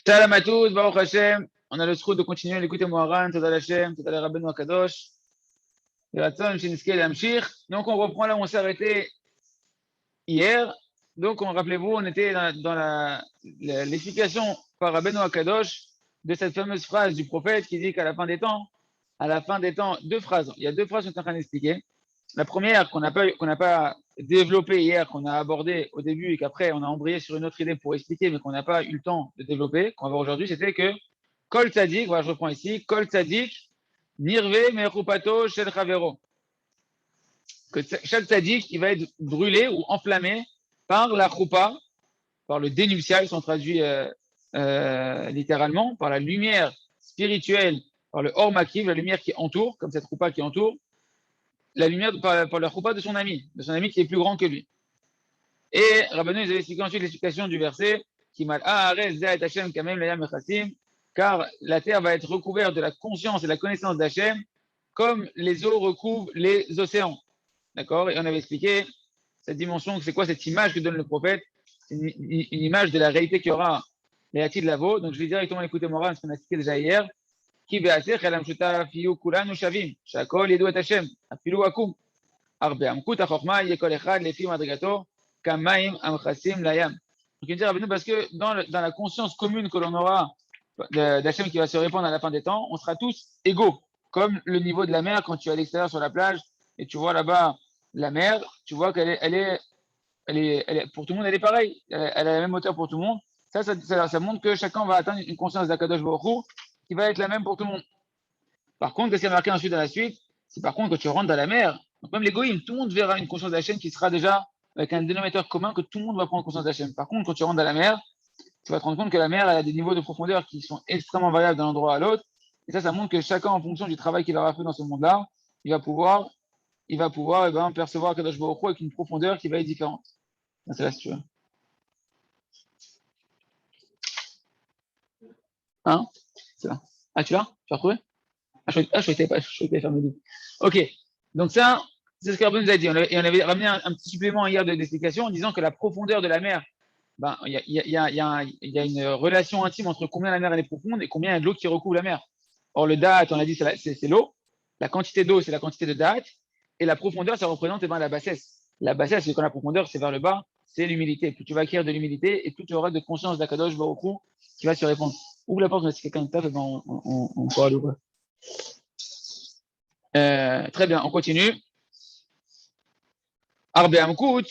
Shalom à tous, Baruch Hashem. On a le sroud de continuer à l'écouter Moharan, Toda Hashem, Toda Rabbeinu Akadosh. Donc on reprend là où on s'est arrêté hier. Donc rappelez-vous, on était dans l'explication par Rabbeinu Akadosh de cette fameuse phrase du prophète qui dit qu'à la fin des temps, deux phrases. Il y a deux phrases qu'on est en train d'expliquer. La première qu'on n'a pas développée hier, qu'on a abordée au début et qu'après on a embrayé sur une autre idée pour expliquer, mais qu'on n'a pas eu le temps de développer, qu'on va voir aujourd'hui, c'était que Kol Tzadik, voilà, je reprends ici, Kol Tzadik, Nirve Merupato Shel Chavero. Que chaque Tzadik, il va être brûlé ou enflammé par la Choupa, par le dénuptial, si on traduit littéralement, par la lumière spirituelle, par le Or Makiv, la lumière qui entoure, comme cette Choupa qui entoure, la lumière par la choupa de son ami qui est plus grand que lui. Et Rabbeinu, ils avaient expliqué ensuite l'explication du verset car la terre va être recouverte de la conscience et de la connaissance d'Hachem comme les eaux recouvrent les océans. D'accord? Et on avait expliqué cette dimension, c'est quoi cette image que donne le prophète? C'est une image de la réalité qu'il y aura les Hatid Lavo. Donc je vais directement écouter Moran, ce qu'on a expliqué déjà hier. Qui be'asech elam shutaf yu kulanu shavim shakol yedu et Hashem afilu akum arbe amkut achokma yekol echad lefi madrigato kamaim amchasim layam. Donc il dit Rabbeinu parce que dans la conscience commune que l'on aura d'Hachem qui va se répandre à la fin des temps, on sera tous égaux, comme le niveau de la mer quand tu es à l'extérieur sur la plage et tu vois là-bas la mer, tu vois qu'elle est pour tout le monde, elle est pareille, elle a la même hauteur pour tout le monde. Ça montre que chacun va atteindre une conscience d'Akadosh Baruch Hu qui va être la même pour tout le monde. Par contre, qu'est-ce qui est marqué ensuite dans la suite? C'est par contre que tu rentres dans la mer, donc même les goïms, tout le monde verra une conscience d'Hachem qui sera déjà avec un dénominateur commun que tout le monde va prendre conscience d'Hachem. Par contre, quand tu rentres dans la mer, tu vas te rendre compte que la mer elle a des niveaux de profondeur qui sont extrêmement variables d'un endroit à l'autre. Et ça montre que chacun, en fonction du travail qu'il aura fait dans ce monde-là, il va pouvoir percevoir Kadosh Baruch Hu avec une profondeur qui va être différente. C'est là si tu veux. Hein? C'est là. Ah, tu l'as? Tu as retrouvé? Je souhaitais faire mes doutes. Ok. Donc ça, c'est ce que Rabbeinu nous a dit. Et on avait ramené un petit supplément hier d'explication en disant que la profondeur de la mer, il y a une relation intime entre combien la mer elle est profonde et combien il y a de l'eau qui recouvre la mer. Or, le da'at, on a dit, c'est l'eau. La quantité d'eau, c'est la quantité de da'at. Et la profondeur, ça représente la bassesse. La bassesse, c'est quand la profondeur, c'est vers le bas, c'est l'humilité. Plus tu vas acquérir de l'humilité et plus tu auras de conscience d'Akadosh Baruch Hu qui va se répondre. Ouvre la porte, si quelqu'un tape, on pourra l'ouvrir. Très bien, on continue. Arbe Amkout,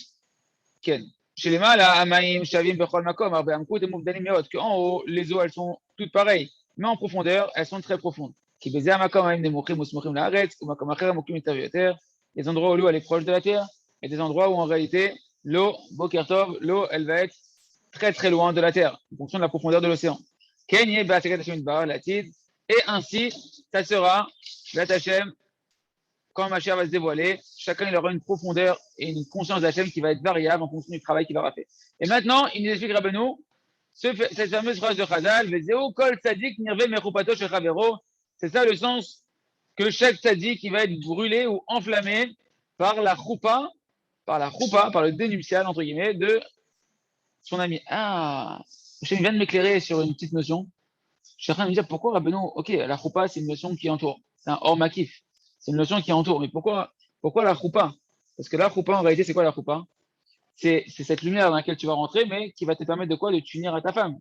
Ken. Chez les mâles, Amaim, Shavim, Bechol Makom, Arbe Amkout et Mouvdanim Meot, qu'en haut, les eaux, elles sont toutes pareilles, mais en profondeur, elles sont très profondes. Qui baiser Makom, Amaim, Nemochim, Usmochim, Laaretz, ou Makom Acher, Mokim, Terre, des endroits où l'eau, elle est proche de la terre, et des endroits où en réalité, l'eau, Bokertov, l'eau, elle va être très très loin de la terre, en fonction de la profondeur de l'océan. Ken, Yé, Baasekat Hashem, Bar, Latid, et ainsi, ça sera, Bat Hashem, quand Mashiach va se dévoiler, chacun il aura une profondeur et une conscience d'Hachem qui va être variable en fonction du travail qu'il aura fait. Et maintenant, il nous explique Rabbeinu cette fameuse phrase de Chazal, Vezeo kol tzadik nirve mechupato shel chavero. C'est ça le sens que chaque tzadik il va être brûlé ou enflammé par la choupa, par le dénuptial entre guillemets de son ami. Ah, je viens de m'éclairer sur une petite notion. Je suis en train de me dire pourquoi Rabbeinu, ok, la choupa c'est une notion qui entoure, c'est un hors makif. C'est une notion qui entoure. Mais pourquoi la choupa? Parce que la choupa, en réalité, c'est quoi la choupa? C'est cette lumière dans laquelle tu vas rentrer, mais qui va te permettre de quoi? De t'unir à ta femme.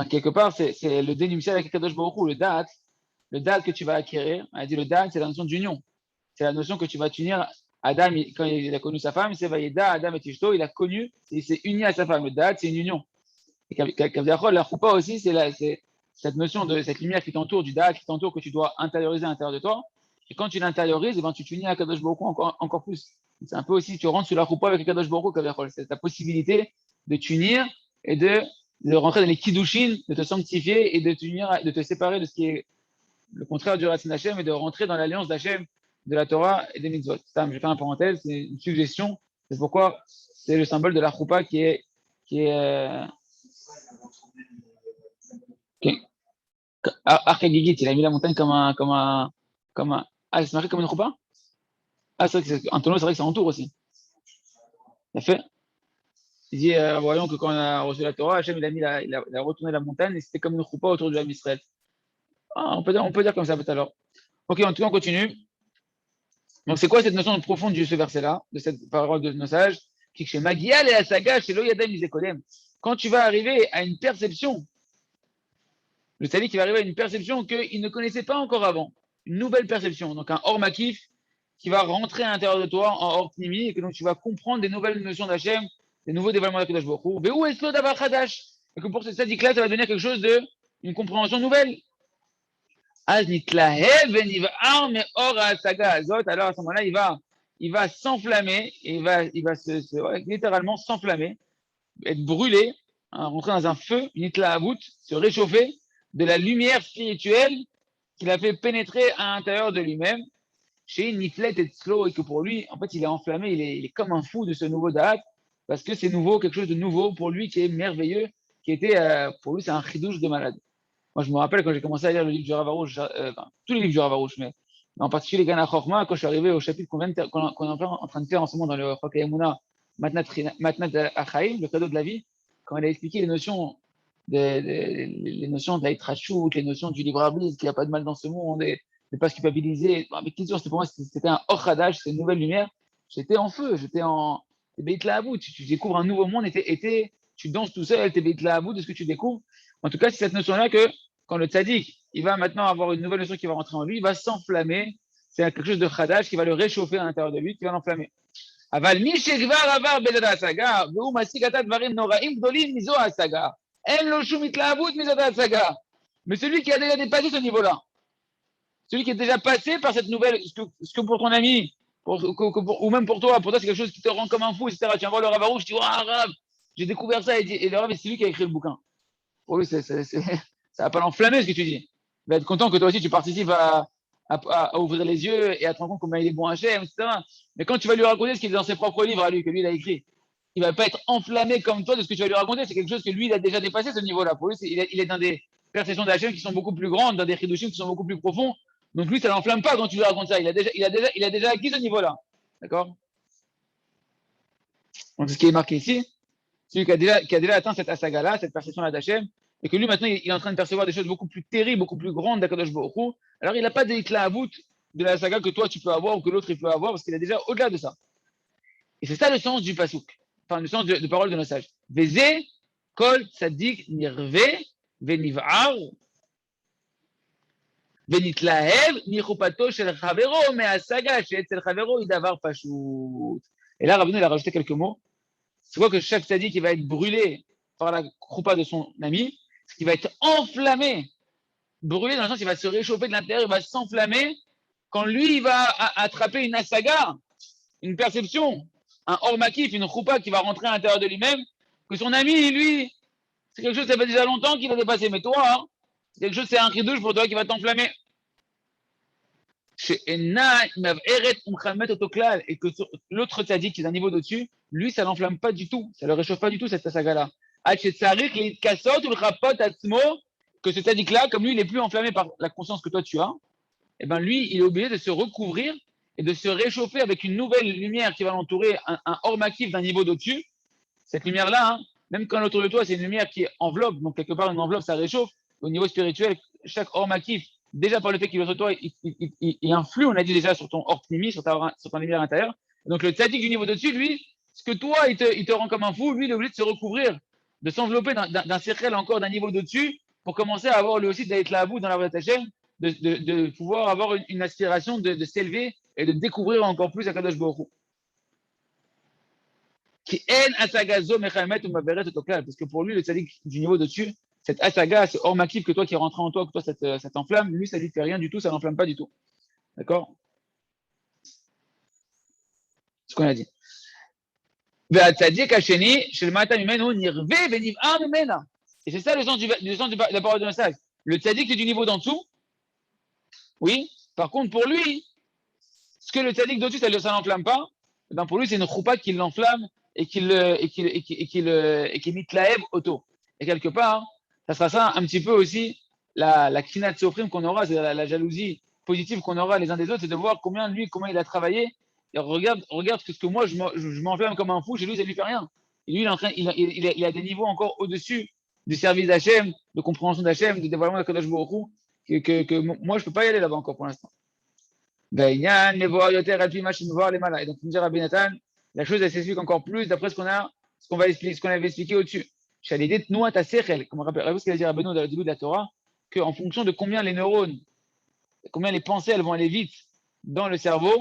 Quelque part, c'est le dénuptial avec Kadosh Baruch Hu, le da'at que tu vas acquérir. On a dit le da'at, c'est la notion d'union. C'est la notion que tu vas t'unir. Adam, quand il a connu sa femme, c'est Vayeda, Adam et Tishto, il a connu, il s'est uni à sa femme. Le da'at, c'est une union. Et la choupa aussi, c'est cette notion de cette lumière qui t'entoure, du da'at qui t'entoure, que tu dois intérioriser à l'intérieur de toi. Et quand tu l'intériorises, tu t'unis à Kadosh Baruch Hu encore plus. C'est un peu aussi, tu rentres sur la choupa avec Kadosh Baruch Hu, c'est ta possibilité de t'unir et de rentrer dans les kiddushin, de te sanctifier et de t'unir, de te séparer de ce qui est le contraire du Ratzin Hashem et de rentrer dans l'alliance d'Hachem, de la Torah et des mitzvot. Je vais faire une parenthèse, c'est une suggestion, c'est pourquoi c'est le symbole de la choupa qui est Archagigit, il a mis la montagne comme un. Ah, c'est marqué comme une choupa? Ah, c'est vrai que un tonneau, c'est vrai que ça entoure aussi. Ça fait. Il dit, voyons que quand on a reçu la Torah, Hachem, il a retourné la montagne et c'était comme une choupa autour du Ham Israël. Ah, on peut dire comme ça peut-être alors. Ok, en tout cas, on continue. Donc, c'est quoi cette notion profonde de ce verset-là, de cette parole de nos sages? Qui chez Magial et la saga, chez Loyadam Isekodem. Quand tu vas arriver à une perception, le tzaddik qui va arriver à une perception qu'il ne connaissait pas encore avant, une nouvelle perception, donc un hors makif qui va rentrer à l'intérieur de toi en hors pnimi et que donc tu vas comprendre des nouvelles notions d'Hachem, des nouveaux dévoilements d'Akadosh Baruch Hu. Ve'hu eslo davar chadash. Et que pour ce tzaddik-là, ça va devenir quelque chose de, une compréhension nouvelle. Az nitlahev veniv'ar me'or ha'asaga azot. Alors à ce moment-là, il va s'enflammer, et il va littéralement s'enflammer, être brûlé, hein, rentrer dans un feu, une itlahavut, se réchauffer de la lumière spirituelle qu'il a fait pénétrer à l'intérieur de lui-même, chez Niflet et Tzlo, et que pour lui, en fait, il est enflammé, il est comme un fou de ce nouveau da'at, parce que c'est nouveau, quelque chose de nouveau pour lui qui est merveilleux, qui était, pour lui, c'est un chidouche de malade. Moi, je me rappelle quand j'ai commencé à lire le livre du Rav Arush, tous les livres du Rav Arush, mais en particulier Gana Chorma, quand je suis arrivé au chapitre qu'on est en train de faire en ce moment dans le Chok Emunah, Matnat Achaim, le cadeau de la vie, quand il a expliqué les notions de l'Aïtrachut, les notions du libre arbitre, qu'il n'y a pas de mal dans ce monde, et de ne pas se culpabiliser. Avec qui pour moi, c'était un Ochadach, c'était une nouvelle lumière. J'étais en feu, j'étais en Beit Lahavut. Tu découvres un nouveau monde, tu danses tout seul, t'es Beit Lahavut de ce que tu découvres. En tout cas, c'est cette notion-là que quand le tzaddik, il va maintenant avoir une nouvelle notion qui va rentrer en lui, il va s'enflammer. C'est quelque chose de Chadash qui va le réchauffer à l'intérieur de lui, qui va l'enflammer. אבל מי שכבר עבר בדעת ההשגה, והוא משיג עתה דברים נוראים גדולים מזו ההשגה. אין לו שום התלהבות מזאת ההשגה. Mais celui qui a déjà dépassé ce niveau-là, celui qui est déjà passé par cette nouvelle, ce que pour ton ami, ou même pour toi c'est quelque chose qui te rend comme un fou, etc. Tu vas voir le Rav Arush, tu dis, oh, Rav, j'ai découvert ça, et le Rav, c'est lui qui a écrit le bouquin. Pour lui, ça va pas l'enflammer ce que tu dis. Il va être content que toi aussi tu participes à ouvrir les yeux et à te rendre compte combien il est bon Hachem, etc. Mais quand tu vas lui raconter ce qu'il est dans ses propres livres à lui, que lui il a écrit, il va pas être enflammé comme toi de ce que tu vas lui raconter. C'est quelque chose que lui il a déjà dépassé ce niveau-là. Pour lui, il est dans des perceptions d'Hachem qui sont beaucoup plus grandes, dans des chidushim qui sont beaucoup plus profonds. Donc lui, ça l'enflamme pas quand tu lui racontes ça. Il a déjà acquis ce niveau-là. D'accord? Donc c'est ce qui est marqué ici. Celui qui a déjà atteint cette asaga-là, cette perception-là d'Hachem, et que lui, maintenant, il est en train de percevoir des choses beaucoup plus terribles, beaucoup plus grandes d'Akadosh Baruch Hu. Alors, il n'a pas d'éclat-à-voûte de la saga que toi, tu peux avoir ou que l'autre, il peut avoir, parce qu'il est déjà au-delà de ça. Et c'est ça le sens du pasouk, enfin, le sens de parole de nos sages. Veze, kol, tzadik, nirve, veniv'ar, venitlahev, nichupato shel chavero, mais asaga, she'etzel chavero, idavar pashut. Et là, Rabbeinu, il a rajouté quelques mots. C'est quoi que chaque tzadik, il va être brûlé par la choupa de son ami, ce qui va être enflammé, brûlé dans le sens qu'il va se réchauffer de l'intérieur, il va s'enflammer quand lui, il va attraper une asaga, une perception, un hors makif, une choupa qui va rentrer à l'intérieur de lui-même, que son ami, lui, c'est quelque chose, ça fait déjà longtemps qu'il a dépassé. Mais toi, hein, c'est quelque chose, c'est un cri douche pour toi qui va t'enflammer. Et que l'autre tzadik qui est d'un niveau d'au-dessus, lui, ça l'enflamme pas du tout, ça le réchauffe pas du tout, cette saga-là. Que ce tzadik-là, comme lui, il est plus enflammé par la conscience que toi tu as, et ben lui, il est obligé de se recouvrir et de se réchauffer avec une nouvelle lumière qui va l'entourer, un hors makif d'un niveau d'au-dessus. Cette lumière-là, hein, même quand autour de toi, c'est une lumière qui enveloppe, donc quelque part, une enveloppe, ça réchauffe. Au niveau spirituel, chaque hors makif, déjà par le fait qu'il est autour de toi, il influe, on a dit déjà, sur ton hors pnimi, sur ton lumière intérieure. Donc le tzaddik du niveau d'au-dessus, lui, ce que toi, il te rend comme un fou, lui, il est obligé de se recouvrir, de s'envelopper d'un cercle encore d'un niveau d'au-dessus pour commencer à avoir lui aussi d'être là à bout dans la vraie Hachem, de pouvoir avoir une aspiration de s'élever et de découvrir encore plus Akadosh Baruch Hu. Parce que pour lui, le tzaddik du niveau dessus, cette asaga, ce hors makif que toi qui est rentré en toi, que toi ça t'enflamme, lui ça lui fait rien du tout, ça l'enflamme pas du tout. D'accord? Ce qu'on a dit. Et c'est ça le sens de la parole de message. Le tzaddik c'est du niveau d'en dessous. Oui. Par contre, pour lui, ce que le tzaddik d'au-dessus, ça ne l'enflamme pas, ben pour lui, c'est une choupa qui l'enflamme et qui mitlaev auto. Et quelque part, ça sera ça un petit peu aussi la krinat sofrim qu'on aura, c'est la jalousie positive qu'on aura les uns des autres, c'est de voir comment il a travaillé. Et regarde ce que moi, je m'enflamme comme un fou, chez lui, ça ne lui fait rien. Et lui, il a des niveaux encore au-dessus du service d'Hachem, de compréhension d'Hachem, de dévoilement de Kadosh Baruch Hu, que moi, je ne peux pas y aller là-bas encore pour l'instant. Et donc, il me dit Rabbi Nathan, la chose, elle s'explique encore plus d'après ce qu'on avait expliqué au-dessus. Comme on rappelle ce qu'il a dit Rabbeinu dans le début de la Torah, qu'en fonction de combien les neurones, combien les pensées, elles vont aller vite dans le cerveau,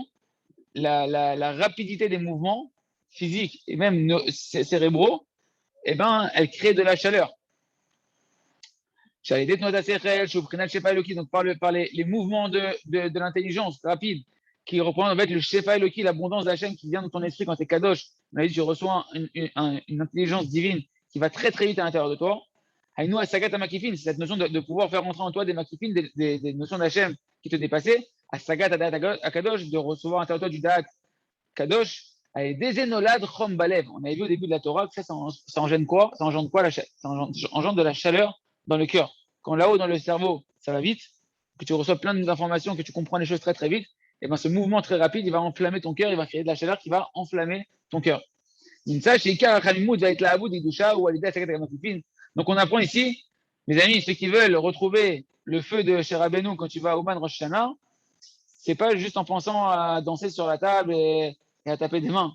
la rapidité des mouvements physiques et même cérébraux, eh ben, elle crée de la chaleur. Donc par les mouvements de l'intelligence rapide, qui représentent en fait le Shefa Eloki, l'abondance d'Hachem qui vient dans ton esprit quand tu es Kadosh. On a dit tu reçois une intelligence divine qui va très très vite à l'intérieur de toi. Haïnou Asagat Makifin, c'est cette notion de pouvoir faire rentrer en toi des Makifin, des notions d'Hachem qui te dépassaient. Asagat Akadosh, de recevoir à l'intérieur de toi du Da'at Kadosh. Des Enolad Chom Balev. On avait vu au début de la Torah que ça engendre quoi? Ça engendre quoi? Ça engendre de la chaleur dans le cœur. Quand là-haut dans le cerveau, ça va vite, que tu reçois plein d'informations, que tu comprends les choses très très vite, et bien ce mouvement très rapide, il va enflammer ton cœur, il va créer de la chaleur qui va enflammer ton cœur. Donc on apprend ici, mes amis, ceux qui veulent retrouver le feu de chez Rabbeinu quand tu vas au Man Rosh Hashanah, c'est pas juste en pensant à danser sur la table et à taper des mains.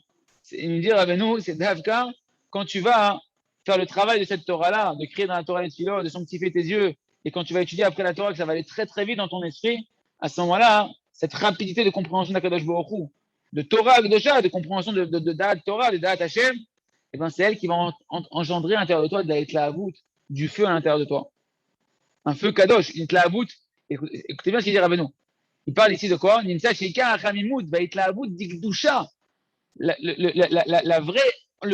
Il nous dit Rabbeinu, c'est Davka, quand tu vas faire le travail de cette Torah-là, de créer dans la Torah les philo, de sanctifier tes yeux, et quand tu vas étudier après la Torah, que ça va aller très très vite dans ton esprit, à ce moment-là, cette rapidité de compréhension d'Akadosh Baruch Hu, de Torah, de compréhension de Da'at Torah, de Da'at Hashem, et ben c'est elle qui va engendrer à l'intérieur de toi de la Itlaavout, du feu à l'intérieur de toi. Un feu Kadosh, une Itlaavout. Écoutez bien ce qu'il dit Rabbeinu. Il parle ici de quoi? Nimsa Sheika Achamimut, va Itlaavout Dikdusha. Le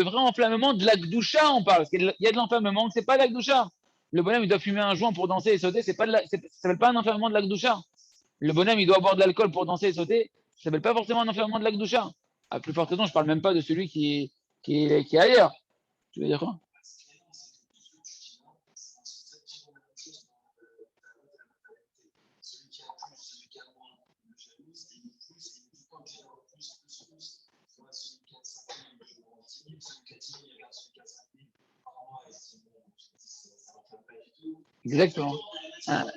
vrai enflammement de la Gdusha, on parle. Parce qu'il y a de l'enflammement, c'est pas de la Gdusha. Le bonhomme, il doit fumer un joint pour danser et sauter, ça s'appelle pas un enflammement de la Gdusha. Le bonhomme, il doit boire de l'alcool pour danser et sauter, ça s'appelle pas forcément un enflammement de la Gdusha. À plus forte raison, je parle même pas de celui qui est ailleurs. Tu veux dire quoi? Exactement. Ah,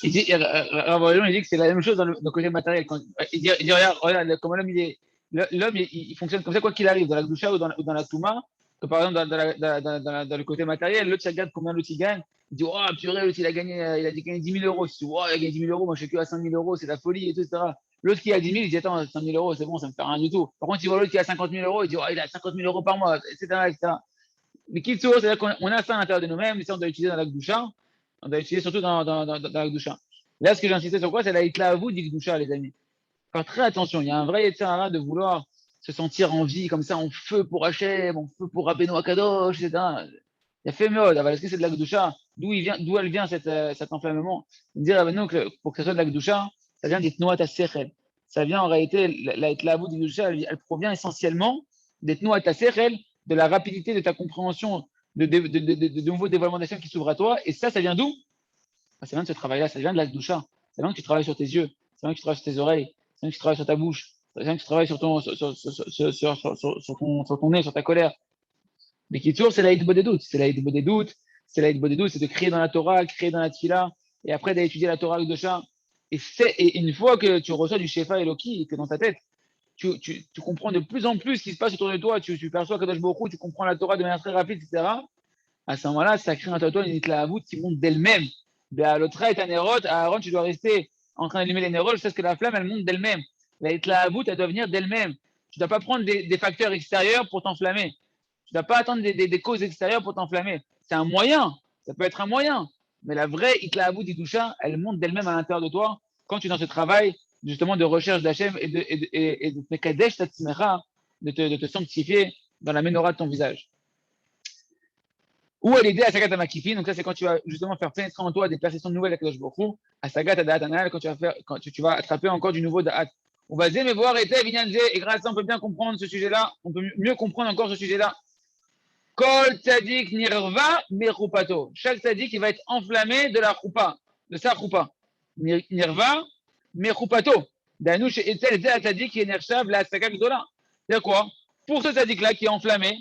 il dit que c'est la même chose dans le côté matériel. Il dit regarde comment l'homme, il fonctionne comme ça, quoi qu'il arrive, dans la Gdusha ou dans la Touma, que par exemple, dans le côté matériel, l'autre, il regarde combien l'autre il gagne. Il dit, oh, purée, l'autre, il a gagné 10 000 euros. Il dit, oh, il a gagné 10 000 euros, moi, je suis que à 5 000 euros, c'est la folie, et tout, etc. L'autre qui a 10 000, il dit, attends, 5 000 euros, c'est bon, ça me fait rien du tout. Par contre, il voit l'autre qui a 50 000 euros, il dit, oh, il a 50 000 euros par mois, etc., etc. Mais Kitso, c'est-à-dire qu'on a ça à l'intérieur de nous-mêmes, et ça, on doit l'utiliser dans la Gdusha. On doit l'utiliser surtout dans la Gdusha. Là, ce que j'ai insisté sur quoi, c'est la Hitlaavut dit Gdusha, les amis. Faire très attention. Il y a un vrai Yetzirah de vouloir se sentir en vie, comme ça, en feu pour Hachem, en feu pour Rabbeinu Akadosh, etc. Il y a fait mode. Est-ce que c'est de la Gdusha? D'où elle vient cet enflammement? Il me dit Rabbeinu que pour que ce soit de la Gdusha, ça vient d'Itnoat HaSechel. Ça vient en réalité, la Hitlaavut dit Gdusha, elle provient essentiellement d'Itnoat HaSechel, de la rapidité de ta compréhension de nouveaux dévoilements d'Hachem qui s'ouvrent à toi. Et ça vient d'où? Ça vient de ce travail-là, ça vient de la Gdusha. Ça vient que tu travailles sur tes yeux, ça vient que tu travailles sur tes oreilles, ça vient que tu travailles sur ta bouche, ça vient que tu travailles sur ton nez, sur ta colère. Mais qui toujours, c'est la hitbodedut. C'est la hitbodedut, c'est de créer dans la Torah, créer dans la Tfila, et après d'étudier la Torah Gdusha. Et une fois que tu reçois du Shefa Eloki, que dans ta tête, tu comprends de plus en plus ce qui se passe autour de toi, tu perçois Kadosh Baruch Hu, tu comprends la Torah de manière très rapide, etc. À ce moment-là, ça crée en toi une hitlaavout qui monte d'elle-même. L'autre est un nérot, à Aaron, tu dois rester en train d'allumer les néroles, parce que la flamme, elle monte d'elle-même. La hitlaavout, elle doit venir d'elle-même. Tu ne dois pas prendre des facteurs extérieurs pour t'enflammer. Tu ne dois pas attendre des causes extérieures pour t'enflammer. C'est un moyen, ça peut être un moyen. Mais la vraie hitlaavout d'Itoucha, elle monte d'elle-même à l'intérieur de toi quand tu es dans ce travail justement de recherche d'Hachem et de te kadesh tatzmecha, de te sanctifier dans la menorah de ton visage. Ou à l'aider à Sagat Amakifin, donc ça c'est quand tu vas justement faire pénétrer en toi des perceptions nouvelles avec Kadosh Baruch Hu, à Sagat Da'at Anal, quand tu vas attraper encore du nouveau Da'at. On va dire, mais voir et grâce à ça on peut bien comprendre ce sujet-là, on peut mieux comprendre encore ce sujet-là. Kol Tzadik Nirva Merupato. Chaque Tzadik il va être enflammé de la choupa, de sa choupa. Nirva Merupato. Danouche Etzel Zé Tzadik qui est Nershav la Sagat Gdola. C'est quoi? Pour ce Tzadik-là qui est enflammé,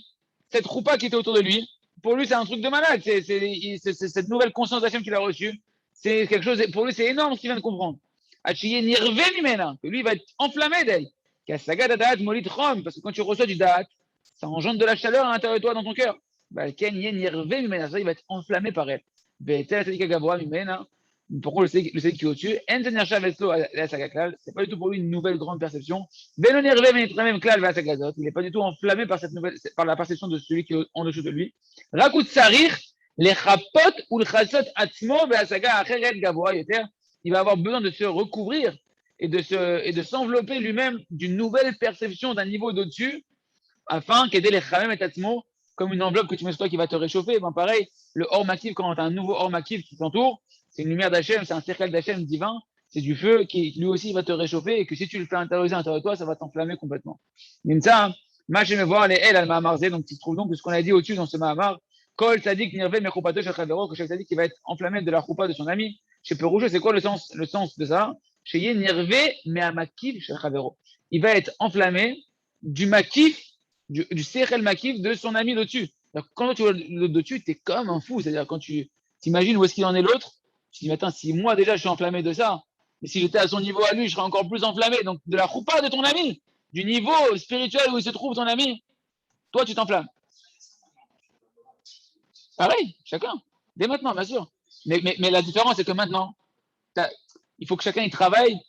cette roupa qui était autour de lui, pour lui, c'est un truc de malade. C'est cette nouvelle conscience d'Hachem qu'il a reçue. C'est quelque chose, pour lui, c'est énorme ce qu'il vient de comprendre. Achiye nirve mimena, que lui il va être enflammé d'elle. Kasaga dadat molit rom, parce que quand tu reçois du daat, ça engendre de la chaleur à l'intérieur de toi, dans ton cœur. Ken yen nirve mimena, ça il va être enflammé par elle. Betel tadika gavoa mimena. Pourquoi le sadique qui est au-dessus? Enzenir shaveslo la saga klal, c'est pas du tout pour lui une nouvelle grande perception. Velo nirve même klal va saga zot, il est pas du tout enflammé par cette nouvelle, par la perception de celui qui est en dessous de lui. Rakut sarir, les chapot ou le chasot atzmo, la saga acheret gavoa yoter. Il va avoir besoin de se recouvrir et de s'envelopper lui-même d'une nouvelle perception d'un niveau d'au-dessus, afin qu'aider les chamem et tatzmo, comme une enveloppe que tu mets sur toi qui va te réchauffer. Ben pareil, le Or Makif, quand tu as un nouveau Or Makif qui t'entoure, c'est une lumière d'Hachem, c'est un cercle d'Hachem divin, c'est du feu qui lui aussi va te réchauffer et que si tu le fais intérioriser à l'intérieur de toi, ça va t'enflammer complètement. Même ça, moi je vais voir les El al-Mahamarze, donc tu trouves donc que ce qu'on a dit au-dessus dans ce Mahamar, Kol Tzadik Nirve Mechupato Shachavero, que chaque Tzadik qui va être enflammé de la choupa de son ami. Chez Perouche, c'est quoi le sens de ça? Chez Yen Nirve Mehamakif Shachavero. Il va être enflammé du Makif, du Sechel Makif de son ami d'au-dessus. Quand tu vois le dessus, tu es comme un fou. C'est-à-dire, quand tu t'imagines où est-ce qu'il en est l'autre, tu te dis, attends, si moi déjà je suis enflammé de ça, mais si j'étais à son niveau à lui, je serais encore plus enflammé. Donc, de la choupa de ton ami, du niveau spirituel où il se trouve ton ami, toi tu t'enflammes. Pareil, chacun. Dès maintenant, bien sûr. Mais la différence, c'est que maintenant, il faut que chacun y travaille,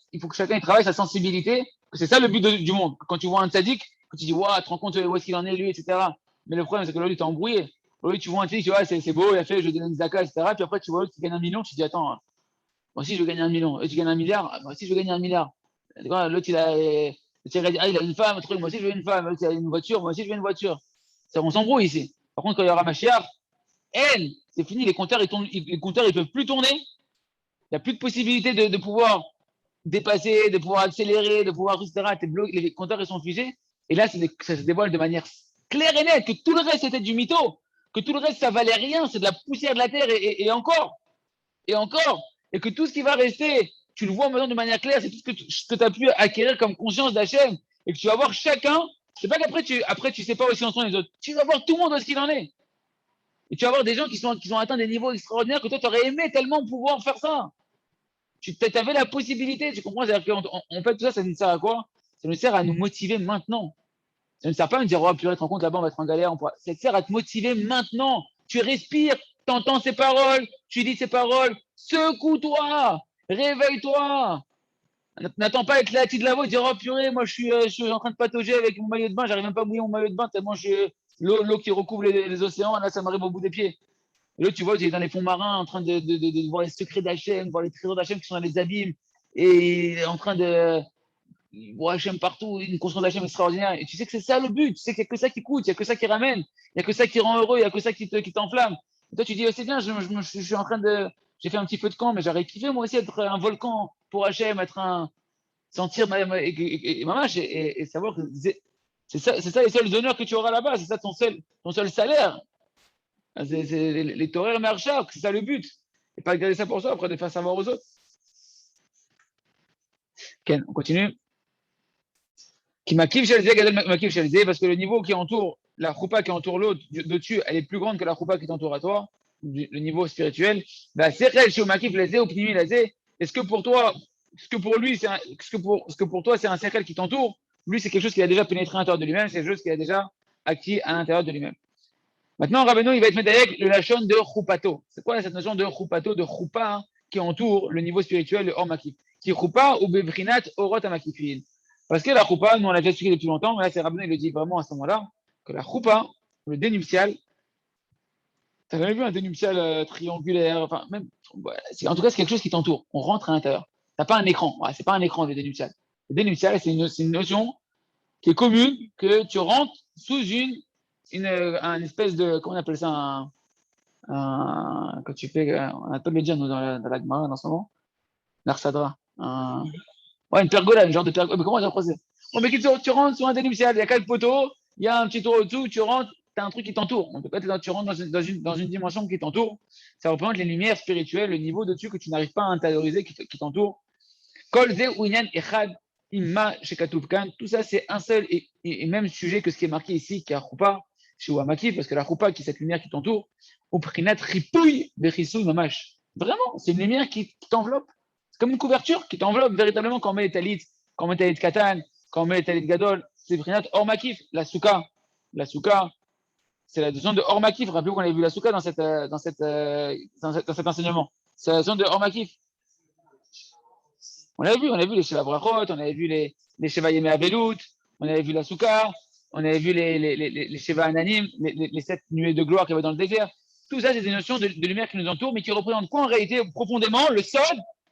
sa sensibilité. C'est ça le but du monde. Quand tu vois un tzaddik, quand tu dis, waouh, tu te rends compte où est-ce qu'il en est, lui, etc. Mais le problème, c'est que là, tu t'es embrouillé. Là, tu vois un tzaddik, tu vois, c'est beau, il a fait, je donne une zaka, etc. Puis après, tu vois, tu gagnes 1 million, tu te dis, attends, moi aussi, je veux gagner 1 million. Et tu gagnes 1 milliard, moi aussi, je veux gagner 1 milliard. L'autre, il a une femme, truc, moi aussi, je veux une femme. L'autre, il a une voiture, moi aussi, je veux une voiture. On s'embrouille ici. Par contre, quand il y aura Mashiach, c'est fini, les compteurs, ils peuvent plus tourner. Il n'y a plus de possibilité de pouvoir dépasser, de pouvoir accélérer, de pouvoir, etc. Les compteurs, ils sont figés. Et là, ça se dévoile de manière claire et nette que tout le reste, c'était du mytho, que tout le reste, ça valait rien, c'est de la poussière de la terre et encore, et encore. Et que tout ce qui va rester, tu le vois maintenant de manière claire, c'est tout ce que tu as pu acquérir comme conscience d'Hachem. Et que tu vas voir chacun, c'est pas qu'après, tu sais pas où ils en sont les autres. Tu vas voir tout le monde où est-ce qu'il en est. Et tu vas voir des gens qui ont atteint des niveaux extraordinaires que toi, tu aurais aimé tellement pouvoir faire ça. Tu avais la possibilité, tu comprends? C'est-à-dire qu'en fait, tout ça, ça nous sert à quoi? Ça nous sert à nous motiver maintenant. Ça ne sert pas à nous dire, oh, purée, te rends compte, là-bas, on va être en galère. Ça te sert à te motiver maintenant. Tu respires, tu entends ces paroles, tu dis ces paroles. Secoue-toi, réveille-toi. N'attends pas être là à de la voix et dire, oh, purée, moi, je suis en train de patauger avec mon maillot de bain, j'arrive même pas à mouiller mon maillot de bain tellement l'eau qui recouvre les océans, là, ça m'arrive au bout des pieds. Et là, tu vois, tu es dans les fonds marins en train de voir les secrets d'Hachem, voir les trésors d'Hachem qui sont dans les abîmes, et en train de voir Hachem partout, une conscience d'Hachem extraordinaire. Et tu sais que c'est ça le but, tu sais qu'il n'y a que ça qui coûte, il n'y a que ça qui ramène, il n'y a que ça qui rend heureux, il n'y a que ça qui t'enflamme. Et toi, tu dis, oh, c'est bien, je suis en train de. J'ai fait un petit feu de camp, mais j'aurais kiffé moi aussi être un volcan pour Hachem, sentir et savoir que c'est ça les seuls honneurs que tu auras là-bas, c'est ça ton seul salaire. Les Torah Merchak, c'est ça le but. Et pas garder ça pour soi, après de faire savoir aux autres. Ken, on continue. Qui makif chez parce que le niveau qui entoure, la choupa qui entoure l'autre dessus, elle est plus grande que la choupa qui t'entoure à toi, le niveau spirituel. Bah, est-ce que pour toi, ce que pour lui, ce que pour toi, c'est un cercle qui t'entoure, lui, c'est quelque chose qu'il a déjà pénétré à l'intérieur de lui-même, c'est quelque chose qu'il a déjà acquis à l'intérieur de lui-même. Maintenant, Rabbeinu, il va être avec le lachon de choupato. C'est quoi cette notion de choupato, de choupa, qui entoure le niveau spirituel, le hors makif? Qui choupa ou bebrinat orot amakifin. Parce que la choupa, nous on l'a déjà expliqué depuis longtemps, mais là c'est Rabbeinu, il le dit vraiment à ce moment-là, que la choupa, le dénuptial, t'as jamais vu un dénuptial triangulaire, enfin même, en tout cas c'est quelque chose qui t'entoure. On rentre à l'intérieur. T'as pas un écran, ouais, c'est pas un écran le dénuptial. Le dénuptial, c'est une notion qui est commune, que tu rentres sous un espèce de, comment on appelle ça, quand tu fais, on appelle le dire nous, dans la Gemara en ce moment, l'Arsadra. Ouais, une pergola, une genre de pergola. Mais comment on appelle ça? Bon, mais tu rentres sur un dénuptial, il y a 4 poteaux, il y a un petit tour au-dessous, tu rentres, tu as un truc qui t'entoure. En tout cas, tu rentres dans une dimension qui t'entoure. Ça représente les lumières spirituelles, le niveau de dessus que tu n'arrives pas à intérioriser qui t'entoure. Kol ze unyan echad imma shekatuvkan. Tout ça, c'est un seul et même sujet que ce qui est marqué ici, qui est Choupa. chez Ouamakif, parce que la choupa, qui est cette lumière qui t'entoure, au prinat ripouille bechisouille mamash. Vraiment, c'est une lumière qui t'enveloppe. C'est comme une couverture qui t'enveloppe véritablement quand on met les talit, quand on met les talit katan, quand on met les talit gadol. C'est prinat hors makif, la souka. La souka, c'est la zone de hors makif. Rappelez-vous qu'on avait vu la souka dans cet enseignement. C'est la zone de hors makif. On a vu les Sheva Brachot, on avait vu les Sheva Yemei Avelut, on avait vu la Souka, on avait vu les Sheva Ananim, les 7 nuées de gloire qu'il y avait dans le désert. Tout ça, c'est des notions de lumière qui nous entourent, mais qui représentent quoi en réalité, profondément? Le sol,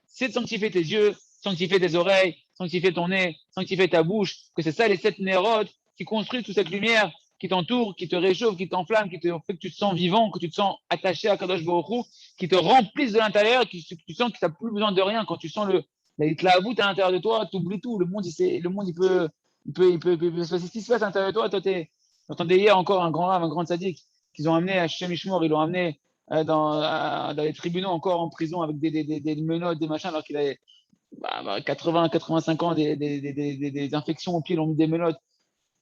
c'est de sanctifier tes yeux, sanctifier tes oreilles, sanctifier ton nez, sanctifier ta bouche, que c'est ça les 7 nérodes qui construisent toute cette lumière qui t'entoure, qui te réchauffe, qui t'enflamme, qui te fait que tu te sens vivant, que tu te sens attaché à Kadosh Baruch Hu, qui te remplissent de l'intérieur, que tu sens que tu n'as plus besoin de rien, quand tu sens il te la voûte à l'intérieur de toi, tu oublies tout. Le monde, il peut se passer ce qui se passe à l'intérieur de toi. J'entendais hier encore un grand rave, un grand sadique, qu'ils ont amené à Shemishmor, ils l'ont amené dans les tribunaux encore en prison avec des menottes, des machins, alors qu'il avait 80, 85 ans, des infections au pied, ils l'ont mis des menottes.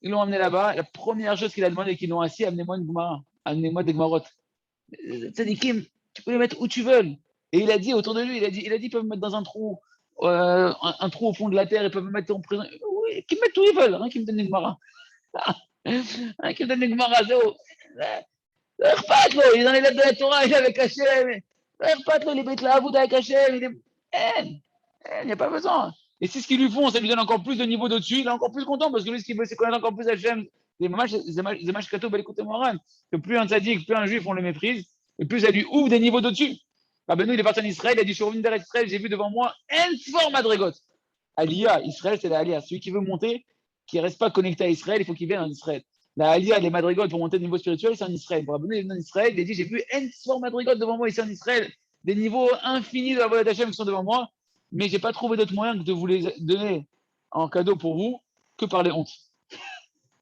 Ils l'ont amené là-bas. La première chose qu'il a demandé, qu'ils l'ont assis, amenez-moi une Gemara, amenez-moi des Gmarot. Tzadikim, tu peux les mettre où tu veux. Et il a dit autour de lui, il a dit, ils peuvent me mettre dans un trou au fond de la terre, ils peuvent me mettre en prison. Oui, qu'ils me mettent où ils veulent, hein, qu'ils me donnent une Gemara. Hein, qu'ils me donnent une Gemara, Zéo. Il est dans les lettres de la Torah, il est avec Hachem. Il est bête la voûte avec Hachem. Il n'y a pas besoin. Et c'est ce qu'ils lui font, ça lui donne encore plus de niveau de-dessus, il est encore plus content parce que lui, ce qu'il veut, c'est connaître encore plus Hachem. Les mamash kato, écoutez Moran, que plus un tzaddik, plus un juif, on le méprise, et plus ça lui ouvre des niveaux de-dessus. Rabbeinu, il est parti en Israël, il a dit, je suis revenu d'Israël, j'ai vu devant moi un madrigot. Aliyah, Israël, c'est la Aliyah. Celui qui veut monter, qui ne reste pas connecté à Israël, il faut qu'il vienne en Israël. La Aliyah, les madrigot pour monter au niveau spirituel, c'est en Israël. Pour Rabbeinu, il est venu en Israël, il a dit, j'ai vu un madrigot devant moi ici en Israël, des niveaux infinis de la voie d'Hachem qui sont devant moi, mais je n'ai pas trouvé d'autre moyen que de vous les donner en cadeau pour vous que par les hontes.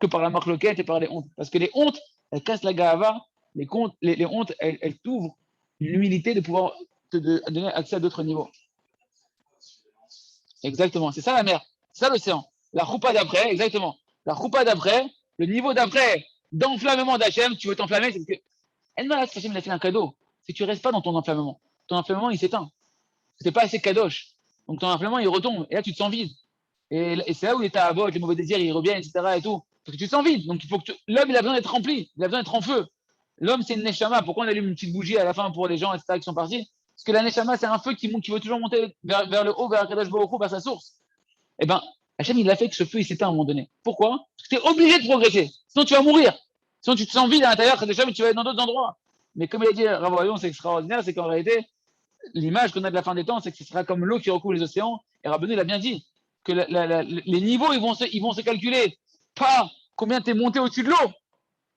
Que par la marloquette et par les hontes. Parce que les hontes, elles cassent la gahava, les hontes, elles t'ouvrent l'humilité de pouvoir te donner accès à d'autres niveaux. Exactement, c'est ça la mer, c'est ça l'océan. La choupa d'après, exactement. La choupa d'après, le niveau d'après, d'enflammement d'Hachem, tu veux t'enflammer, c'est que Hachem, il a fait un cadeau. C'est que tu ne restes pas dans ton enflammement. Ton enflammement, il s'éteint. C'est pas assez kadosh. Donc ton enflammement, il retombe. Et là, tu te sens vide. Et c'est là où les ta'avot, les mauvais désirs, ils reviennent, etc. Et tout. Parce que tu te sens vide. Donc l'homme, il a besoin d'être rempli. Il a besoin d'être en feu. L'homme, c'est une neshama. Pourquoi on allume une petite bougie à la fin pour les gens, etc., qui sont partis? Parce que la neshama, c'est un feu qui veut toujours monter vers le haut, vers Kadosh Baruch Hu, vers sa source. Eh bien, Hachem, il a fait que ce feu, il s'éteint à un moment donné. Pourquoi? Parce que tu es obligé de progresser. Sinon, tu vas mourir. Sinon, tu te sens vide à l'intérieur, Hachem, tu vas être dans d'autres endroits. Mais comme il a dit, Ravoyon, c'est extraordinaire, c'est qu'en réalité, l'image qu'on a de la fin des temps, c'est que ce sera comme l'eau qui recouvre les océans. Et Rabbeinu, il a bien dit que les niveaux, ils vont se calculer. Pas combien tu es monté au-dessus de l'eau,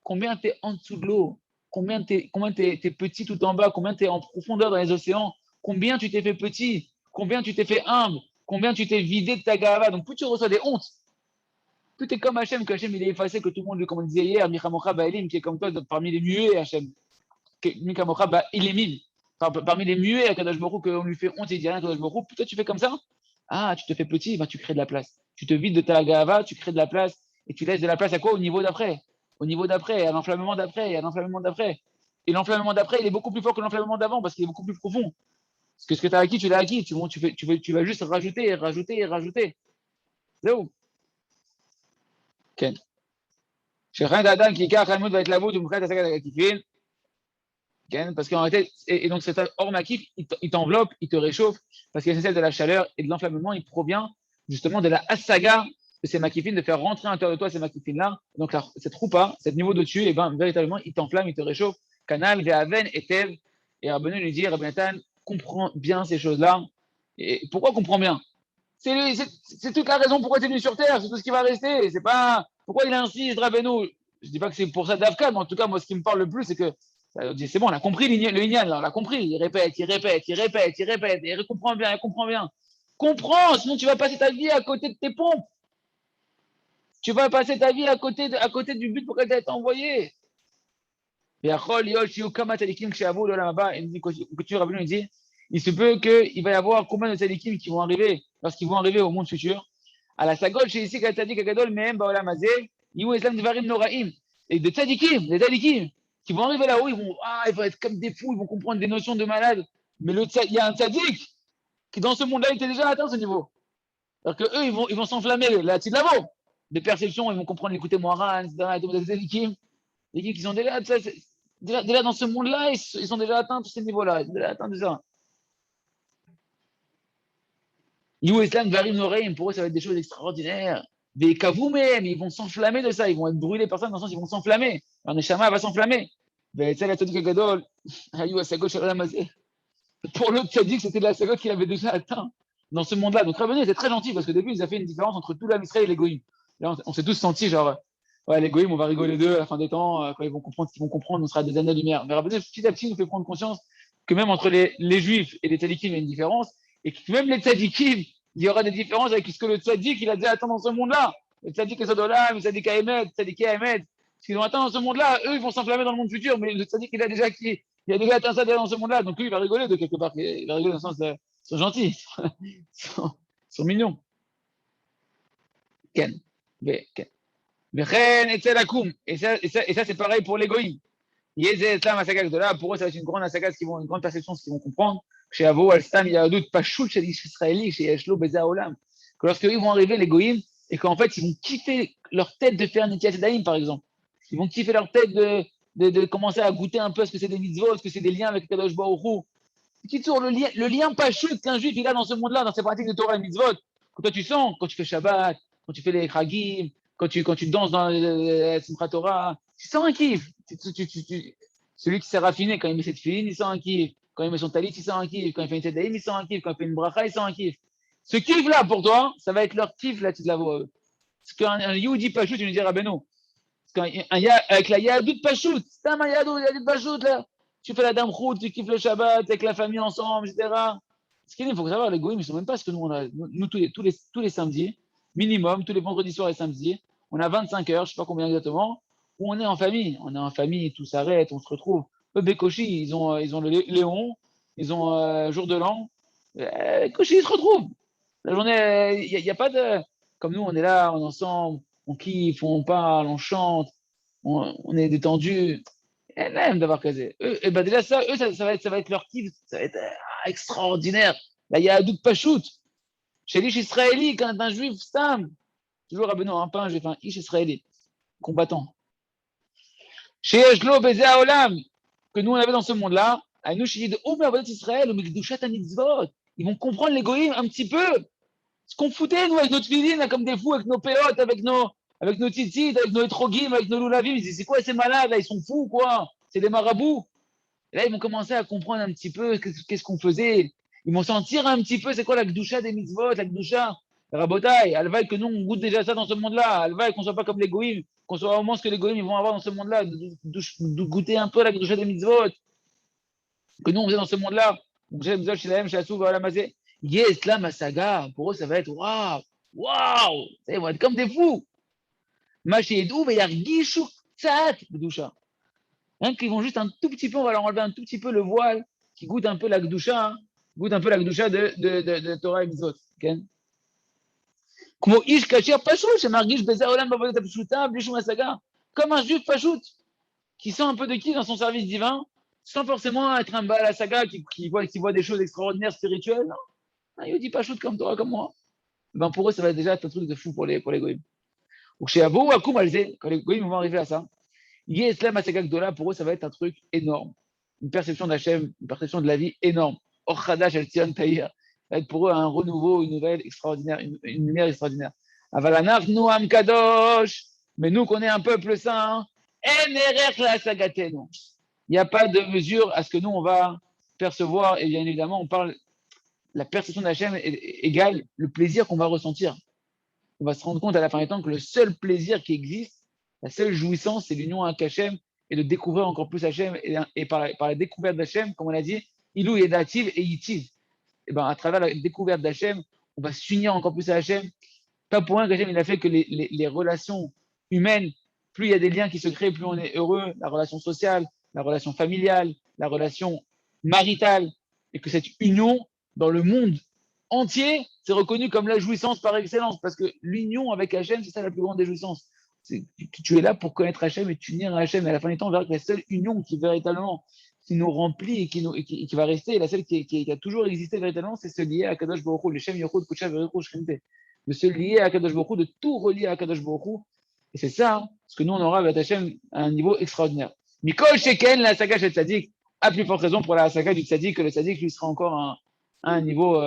combien tu es en dessous de l'eau, combien tu es petit tout en bas, combien tu es en profondeur dans les océans, combien tu t'es fait petit, combien tu t'es fait humble, combien tu t'es vidé de ta gava. Donc plus tu reçois des hontes, plus tu es comme Hachem, que Hachem il est effacé, que tout le monde, comme on disait hier, Michamocha Ba'elim, qui est comme toi parmi les muets, Hachem. Michamocha Ba'elim. Parmi les muets à Kadosh Baruch Hu, qu'on lui fait honte et il dit rien à Kadosh Baruch Hu, peut-être tu fais comme ça. Ah, tu te fais petit, ben tu crées de la place. Tu te vides de ta gava, tu crées de la place et tu laisses de la place à quoi? Au niveau d'après. Au niveau d'après, à l'enflammement d'après, à l'enflammement d'après. Et l'enflammement d'après, il est beaucoup plus fort que l'enflammement d'avant parce qu'il est beaucoup plus profond. Parce que ce que tu as acquis, tu l'as acquis. Tu vas juste rajouter et rajouter et rajouter. C'est où? Ken. Chez Rien d'Adam qui car Khalmoud va être là-bas, tu me prêtes à sa kifin. Parce qu'en réalité, et donc cet hors makif, il t'enveloppe, il te réchauffe, parce qu'il y a celle de la chaleur et de l'enflammement, il provient justement de la assaga de ces makifines, de faire rentrer à l'intérieur de toi ces makifines-là. Donc cette roupa, cet niveau de-dessus, et ben véritablement, il t'enflamme, il te réchauffe. Canal, Ve'aven, Etev. Et Rabbeinu lui dit, Rabbi Nathan, comprends bien ces choses-là. Et pourquoi comprends bien? C'est toute la raison pourquoi tu es venu sur Terre, c'est tout ce qui va rester. C'est pas pourquoi il insiste, Rabbeinu. Je dis pas que c'est pour ça d'Afka, mais en tout cas, moi, ce qui me parle le plus, c'est que c'est bon, on a compris le Inyan, là, on l'a compris. Il répète, il comprend bien, il comprend bien. Comprends, sinon tu vas passer ta vie à côté de tes pompes. Tu vas passer ta vie à côté du but pour qu'elle été envoyée. Il dit, il se peut qu'il va y avoir combien de tzadikim qui vont arriver, lorsqu'ils vont arriver au monde futur. À la sagol, chez ici, Katzadik Agadol, Mehem Baolam Hazeh, Yihu Islam Dvarim Noraim. et des tzadikim, qui vont arriver là-haut, ils vont être comme des fous, ils vont comprendre des notions de malade. Mais il y a un tzadik qui, dans ce monde-là, était déjà atteint ce niveau. Alors qu'eux, ils vont s'enflammer, là, de là-haut. Des perceptions, ils vont comprendre, écouter Moharan, etc. Des tzadikim qui sont déjà dans ce monde-là, ils sont déjà atteints tous ces niveaux-là. Ils sont déjà atteints de ça. You Islam varim noreim, pour eux, ça va être des choses extraordinaires. Des kavou même, ils vont s'enflammer de ça, ils vont être brûlés par ça, dans le sens ils vont s'enflammer. Un neshama va s'enflammer. Pour l'autre tzaddik, c'était la sagot qu'il avait déjà atteint dans ce monde-là. Donc Rabbeinu était très gentil parce qu'au début, ils ont fait une différence entre tout l'âme Israël et les goïms. Là, on s'est tous sentis genre, ouais, les goïms, on va rigoler d'eux à la fin des temps, quand ils vont comprendre ce qu'ils vont comprendre, on sera des années-lumière. Mais Rabbeinu, petit à petit, nous fait prendre conscience que même entre les juifs et les tzaddikim, il y a une différence, et que même les tzaddikim, il y aura des différences avec ce que le tzaddik, il a déjà atteint dans ce monde-là. Le tzaddik est Sodolam, le tzaddik à Emet, le tzaddik à Emet. Ce qu'ils ont atteint dans ce monde-là, eux, ils vont s'enflammer dans le monde futur, mais le tzaddik, il a déjà atteint ça dans ce monde-là, donc lui, il va rigoler de quelque part. Il va rigoler dans le sens de, ils sont gentils, ils sont mignons. Ken. Ken. Et ça, c'est pareil pour l'égoïme. Pour eux, ça va être une grande asaga, une grande perception, ce qu'ils vont comprendre. Chez Avo, Alstam, il y a d'autres Pachout, chez les Israéliens, chez Yeshlo, Beza Olam. Que lorsqu'ils vont arriver, l'égoïme, et qu'en fait, ils vont kiffer leur tête de faire Netiat Daïm, par exemple. Ils vont kiffer leur tête de commencer à goûter un peu ce que c'est des mitzvot, ce que c'est des liens avec Kadosh Baruch Hu. Le lien Pachout qu'un juif il a dans ce monde-là, dans ses pratiques de Torah et mitzvot, que toi tu sens, quand tu fais Shabbat, quand tu fais les Chagim, quand tu danses dans la Simchat Torah, tu sens un kiff. Celui qui s'est raffiné, quand il met cette fille, il sent un kiff. Quand il met son talit, il sent un kiff. Quand il fait une tadaïm, il sent un kiff. Quand il fait une bracha, il sent un kiff. Ce kiff-là, pour toi, ça va être leur kiff, là, tu te la vois. Parce qu'un Yehudi Pachout, tu nous dis Rabbeinu. Avec la Yadout Pachout, c'est un Yadout Pachout, là. Tu fais la dame route, tu kiffes le Shabbat avec la famille ensemble, etc. Ce qu'il faut savoir, les goïms, ils ne sont même pas ce que nous on a. Nous, tous les samedis, minimum, tous les vendredis soirs et samedis, on a 25 heures, je ne sais pas combien exactement, où on est en famille. On est en famille, tout s'arrête, on se retrouve. Eux, Bécochi, ils ont le Léon, ils ont jour de l'an. Bécochi, ils se retrouvent. La journée, il n'y a pas de. Comme nous, on est là, on est ensemble, on kiffe, on parle, on chante, on est détendu. Et même d'avoir casé. Et ben déjà, ça va être leur kiff, ça va être extraordinaire. Là, il y a Adouk Pachout. Chez l'Ish Israéli, quand un juif, Stam, toujours à Benoît, un pain, j'ai fait un Ish Israéli, combattant. Chez Eshlo Bezea Olam, que nous on avait dans ce monde-là, à nous, chez de Oum Israël, ou Mekdushat Anitzvot, ils vont comprendre l'égoïsme un petit peu. Ce qu'on foutait, nous, avec notre filine, là, comme des fous, avec nos péotes, avec nos tzitzit, avec nos etrogim, avec nos loulavim, ils disent, c'est quoi ces malades, là, ils sont fous, quoi. C'est des marabouts. Et là, ils vont commencer à comprendre un petit peu qu'est-ce qu'on faisait. Ils vont sentir un petit peu c'est quoi la gdoucha des mitzvot, la gdoucha. Rabotai, Alvaï, que nous, on goûte déjà ça dans ce monde-là. Alvaï, qu'on soit pas comme les goïms, qu'on soit au moins ce que les goïms ils vont avoir dans ce monde-là, de goûter un peu la gdoucha des mitzvot, que nous, on faisait dans ce monde-là. Donc, j'ai besoin chez la M, chez la Sou, voilà, Mazé. Yes, là, ma saga, pour eux, ça va être waouh, waouh, ils vont être comme des fous. Machédou, mais il y a Gishou, Tzat, gdoucha. Hein, qu'ils vont juste un tout petit peu, on va leur enlever un tout petit peu le voile, qui goûte un peu la gdoucha, hein, goûte un peu la gdoucha de Torah et Mitzvot. Okay? Como ish kashir pachout, chez Margish Beza Olam Bavodat Apshuta, Blishum Asaga. Comme un juif pachout, qui sent un peu de qui dans son service divin, sans forcément être un bal à saga qui voit des choses extraordinaires spirituelles. Non, un yodi pachout comme toi, comme moi. Ben pour eux, ça va déjà être un truc de fou pour les goïms. Donc chez Abou, Akoum Alze, quand les goïms vont arriver à ça, Yeslam Asaga Gdola, pour eux, ça va être un truc énorme. Une perception d'Hachem, une perception de la vie énorme. Or Khadash El Tzion Taïr. Ça va être pour eux un renouveau, une nouvelle extraordinaire, une lumière extraordinaire. Avalanach Noam Kadosh. Mais nous, qu'on est un peuple saint, Enerech la Sagatenu. Il n'y a pas de mesure à ce que nous, on va percevoir. Et bien évidemment, on parle, la perception d'Hachem égale le plaisir qu'on va ressentir. On va se rendre compte à la fin des temps que le seul plaisir qui existe, la seule jouissance, c'est l'union avec Hachem et de découvrir encore plus Hachem. Et par la découverte d'Hachem, comme on l'a dit, Ilou est dative et yitiv. Et ben, à travers la découverte d'Hachem, on va s'unir encore plus à Hachem. Pas pour rien qu'Hachem, il a fait que les relations humaines, plus il y a des liens qui se créent, plus on est heureux. La relation sociale, la relation familiale, la relation maritale. Et que cette union dans le monde entier, c'est reconnu comme la jouissance par excellence. Parce que l'union avec Hachem, c'est ça la plus grande des jouissances. Tu es là pour connaître Hachem et t'unir à Hachem. Et à la fin du temps, on verra que la seule union qui véritablement qui nous remplit et qui va rester, et la seule qui a toujours existé véritablement, c'est se lier à Kadosh Baruch Hu, le Shem Yochud Kudsha Verichu Shchinte. De se lier à Kadosh Baruch Hu, de tout relier à Kadosh Baruch Hu. Et c'est ça, hein, ce que nous, on aura avec Hachem à un niveau extraordinaire. Mikol Sheken, la saga chez le Tzadik, a plus forte raison pour la saga du Tzadik, que le Tzadik lui sera encore à un niveau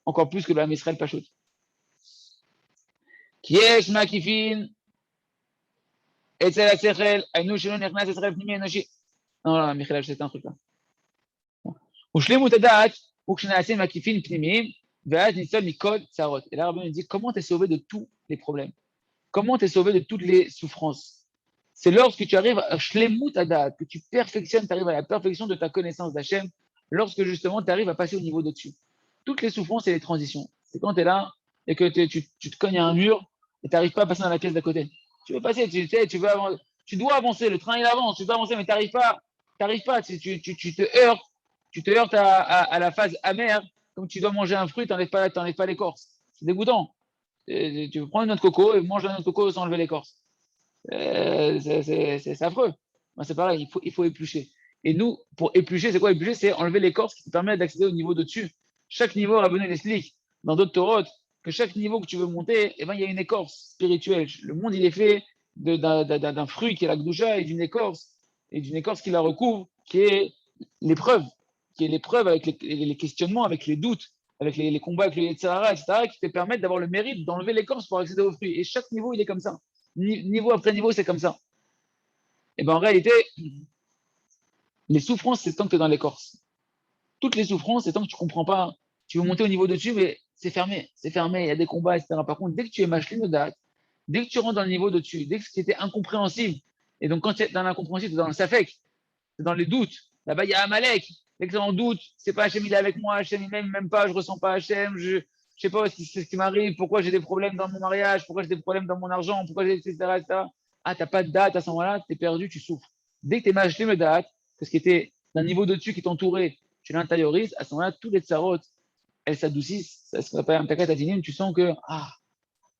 encore plus que le Ham Israël Pashut. Kiesh Makifin, Etzel Asechel, Ainu Shelo Nechnas Esrel Pnimi Enoshi. Non, Michel, c'était un truc là. Ushlemut Hadat, Ukshenaasim Makifin Pnimim, Ve'ad Nitzol Mikol Tzarot. Et là, Rabbi nous dit comment tu es sauvé de tous les problèmes. Comment tu es sauvé de toutes les souffrances. C'est lorsque tu arrives à Shlemut Hadat, que tu perfectionnes, tu arrives à la perfection de ta connaissance d'Hachem, lorsque justement tu arrives à passer au niveau d'au-dessus. Toutes les souffrances et les transitions. C'est quand tu es là et que tu te cognes à un mur et tu n'arrives pas à passer dans la pièce d'à côté. Tu veux passer, tu veux avancer, tu dois avancer, le train il avance, tu dois avancer, mais tu n'arrives pas, tu te heurtes à la phase amère, comme tu dois manger un fruit, tu n'enlèves pas l'écorce. C'est dégoûtant. Tu veux prendre une autre coco et manger un autre coco sans enlever l'écorce. C'est affreux. Ben, c'est pareil, il faut éplucher. Et nous, pour éplucher, c'est quoi éplucher? C'est enlever l'écorce qui te permet d'accéder au niveau de dessus. Chaque niveau, Rabbeinu l'explique dans d'autres Torot, que chaque niveau que tu veux monter, eh ben, il y a une écorce spirituelle. Le monde, il est fait d'un fruit qui est la Gdusha et d'une écorce qui la recouvre, qui est l'épreuve avec les questionnements, avec les doutes, avec les combats avec le Yetzirah, etc., qui te permettent d'avoir le mérite d'enlever l'écorce pour accéder au fruit. Et chaque niveau, il est comme ça. Niveau après niveau, c'est comme ça. Et bien en réalité, les souffrances, c'est tant que tu es dans l'écorce. Toutes les souffrances, c'est tant que tu ne comprends pas. Tu veux monter au niveau dessus, mais c'est fermé, il y a des combats, etc. Par contre, dès que tu es machline date, dès que tu rentres dans le niveau dessus, dès que ce qui était incompréhensible, et donc quand tu es dans l'incompréhensible, tu es dans le safek, tu es dans les doutes, là-bas il y a Amalek, dès que tu es en doute, c'est pas Hachem, il est avec moi, Hachem, il m'aime même pas, je ressens pas Hachem, je sais pas ce qui m'arrive, pourquoi j'ai des problèmes dans mon mariage, pourquoi j'ai des problèmes dans mon argent, pourquoi j'ai, etc., etc. Ah, tu n'as pas de date à ce moment-là, tu es perdu, tu souffres. Dès que tu es machline date, que ce qui était d'un niveau dessus qui t'entourait, tu l'intériorises, à ce moment-là, tous les tsarot, elles s'adoucissent, ça se appelle un takat atinin, tu sens que,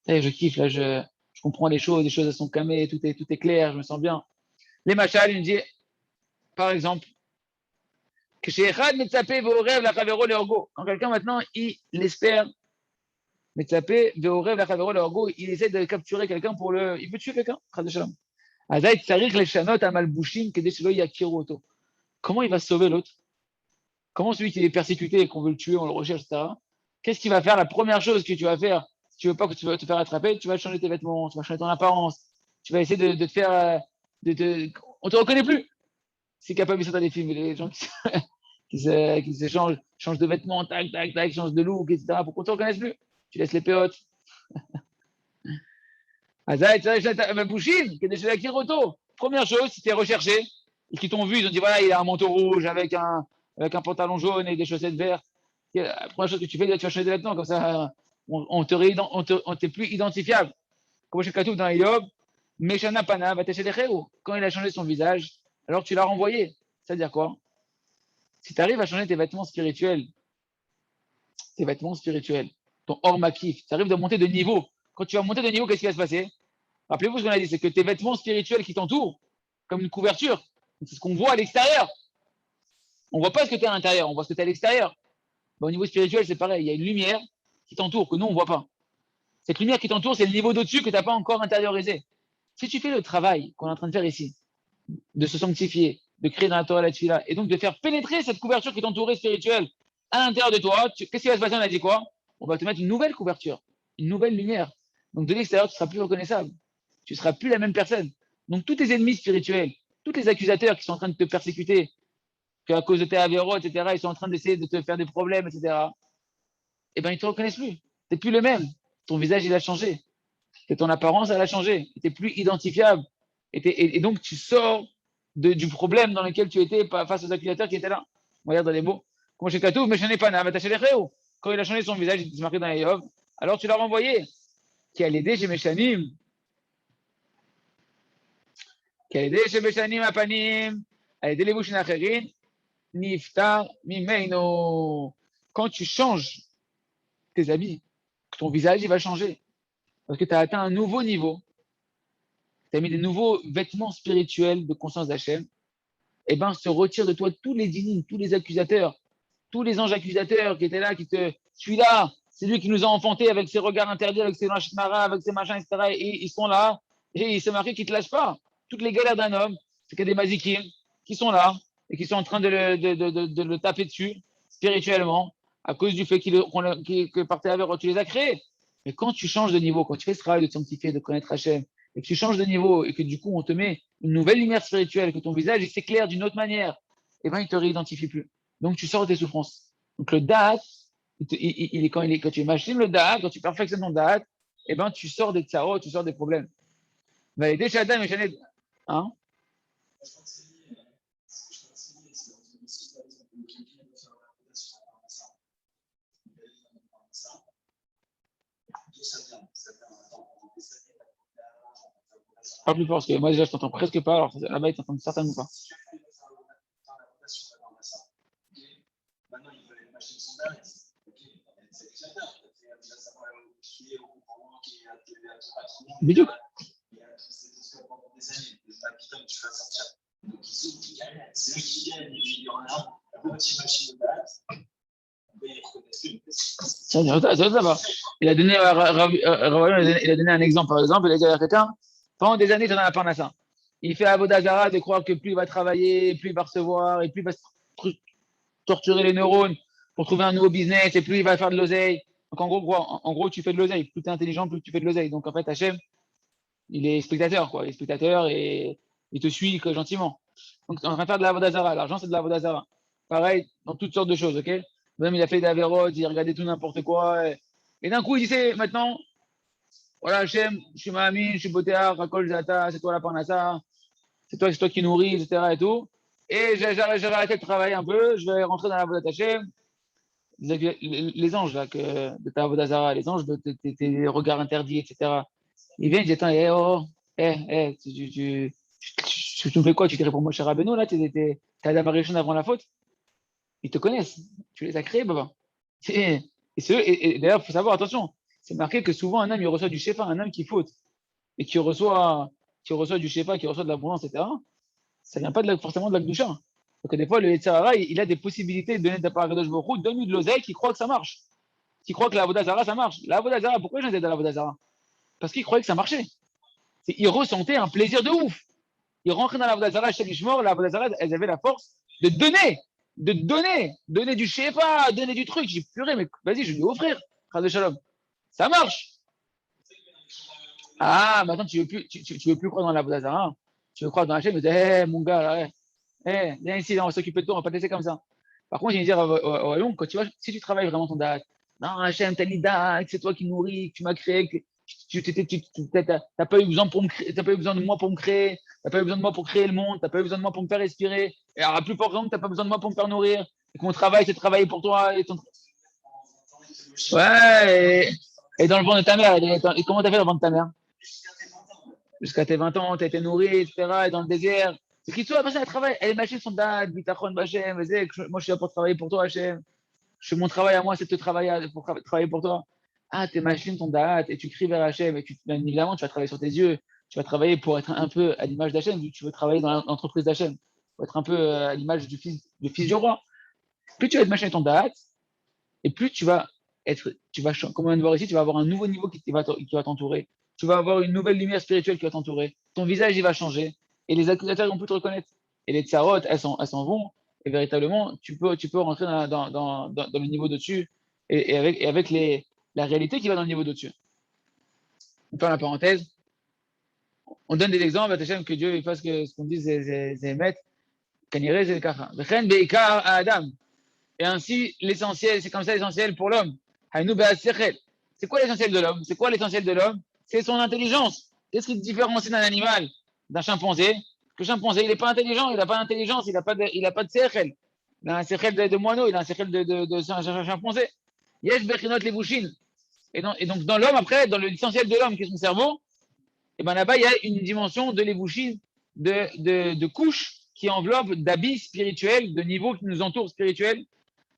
je kiffe, là, je comprends les choses elles sont calmées, tout est clair, je me sens bien. Les machal, il me dit, par exemple, que chez Echad, Metzapé, Veorev, la Chavero, le Orgo. Quand quelqu'un maintenant, il espère, Metzapé, Veorev, la Chavero, le Orgo, il essaie de capturer quelqu'un pour le. Il veut tuer quelqu'un, Chad Shalom. Azaï, Tsarik, les Shanot, Amalbouchim, Kedeshelo, Yakiru, Oto. Comment il va sauver l'autre? Comment celui qui est persécuté et qu'on veut le tuer, on le recherche, etc. Qu'est-ce qu'il va faire? La première chose que tu vas faire, si tu veux pas que tu vas te faire attraper, tu vas changer tes vêtements, tu vas changer ton apparence, tu vas essayer de te faire. On te reconnaît plus. C'est capable de dans des films, les gens qui se changent de vêtements, tac, tac, tac, changent de look, etc. Pour qu'on ne te reconnaisse plus. Tu laisses les péotes. Première chose, si tu es recherché, et qu'ils t'ont vu, ils ont dit voilà, il a un manteau rouge avec un pantalon jaune et des chaussettes vertes. La première chose que tu fais, tu vas changer de vêtements, comme ça, on t'est plus identifiable. Comme chez Katouf dans Eyob, Meshana Pana, quand il a changé son visage, alors tu l'as renvoyé. C'est-à-dire quoi? Si tu arrives à changer tes vêtements spirituels, ton hors makif, tu arrives de monter de niveau. Quand tu vas monter de niveau, qu'est-ce qui va se passer? Rappelez-vous ce qu'on a dit, c'est que tes vêtements spirituels qui t'entourent, comme une couverture, c'est ce qu'on voit à l'extérieur. On ne voit pas ce que tu as à l'intérieur, on voit ce que tu as à l'extérieur. Au niveau spirituel, c'est pareil, il y a une lumière qui t'entoure, que nous, on ne voit pas. Cette lumière qui t'entoure, c'est le niveau d'au-dessus que tu n'as pas encore intériorisé. Si tu fais le travail qu'on est en train de faire ici, de se sanctifier, de créer dans la Torah la Tfila, et donc de faire pénétrer cette couverture qui t'entourait spirituelle à l'intérieur de toi, qu'est-ce qui va se passer? On a dit quoi? On va te mettre une nouvelle couverture, une nouvelle lumière. Donc de l'extérieur, tu ne seras plus reconnaissable. Tu ne seras plus la même personne. Donc tous tes ennemis spirituels, tous les accusateurs qui sont en train de te persécuter, qu'à cause de tes avéros, etc., ils sont en train d'essayer de te faire des problèmes, etc., eh bien, ils ne te reconnaissent plus. Tu n'es plus le même. Ton visage, il a changé. Et ton apparence, elle a changé. Tu n'es plus identifiable. Et donc, tu sors du problème dans lequel tu étais face aux accusateurs qui étaient là. Regarde dans les mots. Quand il a changé son visage, il s'est marqué dans les Yov, alors tu l'as renvoyé. Qui a l'aider chez Meshanim. Qui a l'aider chez Meshanim Apanim. A l'aider les bouches nacherin. Niftar Mimeino. Quand tu changes tes habits, ton visage, il va changer. Parce que tu as atteint un nouveau niveau. tu as mis des nouveaux vêtements spirituels de conscience d'Hachem, eh ben, se retire de toi tous les dynimes, tous les accusateurs, tous les anges accusateurs qui étaient là, celui-là, c'est lui qui nous a enfantés avec ses regards interdits, avec ses machins, avec ses machins, etc. Et ils sont là, et il s'est marqué qu'ils ne te lâchent pas. Toutes les galères d'un homme, c'est qu'il y a des mazikim qui sont là, et qui sont en train de le taper dessus, spirituellement, à cause du fait que par tes tu les as créés. Mais quand tu changes de niveau, quand tu fais ce travail de te sanctifier, de connaître Hachem, et que tu changes de niveau, et que du coup, on te met une nouvelle lumière spirituelle, que ton visage s'éclaire d'une autre manière, eh ben, il ne te réidentifie plus. Donc, tu sors de tes souffrances. Donc, le da'at, quand tu machines le da'at, quand tu perfectionnes ton da'at, eh ben, tu sors des tsarot, tu sors des problèmes. Hein? Parle plus fort, parce que moi, déjà, je t'entends presque pas, alors là-bas, ils t'entendent certainement pas. Bidou. Il a donné, il a donné un exemple, par exemple, il a dit à quelqu'un, pendant des années, j'en ai un parnassin. Il fait Avodah Zara de croire que plus il va travailler, plus il va recevoir, et plus il va torturer les neurones pour trouver un nouveau business, et plus il va faire de l'oseille. Donc en gros, quoi, en gros, tu fais de l'oseille. Plus tu es intelligent, plus tu fais de l'oseille. Donc en fait, Hachem, il est spectateur, quoi. Il est spectateur et il te suit gentiment. Donc on est en train de faire de la Vodazara. L'argent, c'est de la Vodazara. Pareil, dans toutes sortes de choses, ok? Même il a fait d'Averot, il a regardé tout n'importe quoi. Et d'un coup, il disait, maintenant, voilà, Hachem, je suis Mahamine, je suis Botéar, Rakol Zata, c'est toi la Parnassa, c'est toi qui nourris, etc. et tout. Et j'ai arrêté de travailler un peu, je vais rentrer dans la Vodat Hachem. Les anges là, de ta Vodazara, les anges de tes regards interdits, etc. Ils viennent, ils disent, attends, tu me fais quoi? Tu dirais pour moi, cher Rabbeinu, là, t'es Adam Arishon avant la faute? Ils te connaissent. Tu les as créés, Baba. Et d'ailleurs, il faut savoir, attention, c'est marqué que souvent un homme, il reçoit du Shefa, un homme qui faute, et qui reçoit du Shefa, qui reçoit de l'abondance, etc. Ça vient pas forcément de la Gdusha. Donc, des fois, le Yetzirara, il a des possibilités de donner de la part de Baruch donne-lui de l'oseille qui croit que ça marche. Qui croit que la Vodazara, ça marche. La Vodazara, pourquoi j'en ai dans la Vodazara? Parce qu'il croyait que ça marchait. Il ressentait un plaisir de ouf. Il rentrait dans la Vodazara chez Lishmor, la Vodazara, elles avaient la force donner du Shefa, donner du truc. J'ai puré, mais vas-y, je vais lui offrir. Chaz de Shalom. Ça marche. Ah, maintenant, tu veux plus croire dans la Vodazara. Tu veux croire dans la chaîne, mais hé, mon gars, là, viens ici, là, on va s'occuper de toi, on va pas te laisser comme ça. Par contre, je vais dire au Lyon, quand si tu travailles vraiment ton date, non, Hachem, t'as dit c'est toi qui nourris, que tu m'as créé, que tu n'as pas eu besoin t'as pas eu besoin de moi pour me créer, t'as pas eu besoin de moi pour créer le monde, t'as pas eu besoin de moi pour me faire respirer. Et alors, la plupart du temps, t'as pas besoin de moi pour me faire nourrir. Et que mon travail, c'est de travailler pour toi. Ouais, et dans le ventre de ta mère. Et comment t'as fait dans le ventre de ta mère? Jusqu'à tes 20 ans, tu as été nourri, etc., et dans le désert. C'est qui toi, la personne, elle travaille, elle est machine son dad, bitachon, Bachem, moi je suis là pour travailler pour toi, Hachem. Mon travail à moi, c'est de travailler pour travailler pour toi. Ah, t'es machine ton dad, et tu cries vers Hachem, et bien évidemment, tu vas travailler sur tes yeux, tu vas travailler pour être un peu à l'image d'Hachem, vu que tu veux travailler dans l'entreprise d'Hachem, pour être un peu à l'image du fils du roi. Plus tu vas être machine ton dad, et plus comme on vient de voir ici, tu vas avoir un nouveau niveau qui va t'entourer. Tu vas avoir une nouvelle lumière spirituelle qui va t'entourer. Ton visage, il va changer. Et les accusateurs, ils vont plus te reconnaître. Et les tsarot, elles s'en vont. Et véritablement, tu peux rentrer dans le niveau de-dessus et avec la réalité qui va dans le niveau de-dessus. On ferme la parenthèse. On donne des exemples, que Dieu il fasse ce qu'on dit, c'est mettre. Adam. Et ainsi, l'essentiel, c'est comme ça l'essentiel pour l'homme. C'est quoi l'essentiel de l'homme? C'est quoi l'essentiel de l'homme? C'est son intelligence. Qu'est-ce qui différencie d'un animal, d'un chimpanzé? Le chimpanzé, il n'est pas intelligent, il n'a pas d'intelligence, il n'a pas de sechel. Il a un sechel de moineau, il a un sechel de chimpanzé. Yesh bechinot levushin. Et donc, dans l'homme, après, dans l'essentiel de l'homme, qui est son cerveau, et ben là-bas, il y a une dimension de levushin, de couches qui enveloppent d'habits spirituels, de niveaux qui nous entourent spirituels.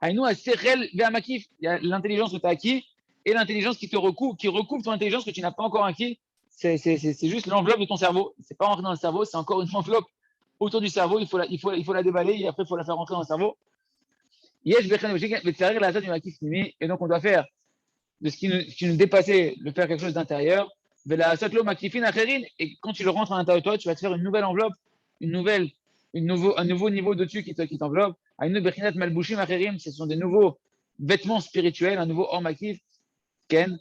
Aïnou a Sechel Ve'amakif. Il y a l'intelligence que tu as acquis et l'intelligence qui recouvre ton intelligence que tu n'as pas encore acquis. C'est juste l'enveloppe de ton cerveau. C'est pas rentrer dans le cerveau, c'est encore une enveloppe autour du cerveau. Il faut la déballer et après, il faut la faire rentrer dans le cerveau. Et donc, on doit faire de ce qui nous dépassait, de faire quelque chose d'intérieur. Et quand tu le rentres à l'intérieur de toi, tu vas te faire une nouvelle enveloppe, un nouveau niveau dessus qui t'enveloppe. Ce sont des nouveaux vêtements spirituels, un nouveau or makif, ken.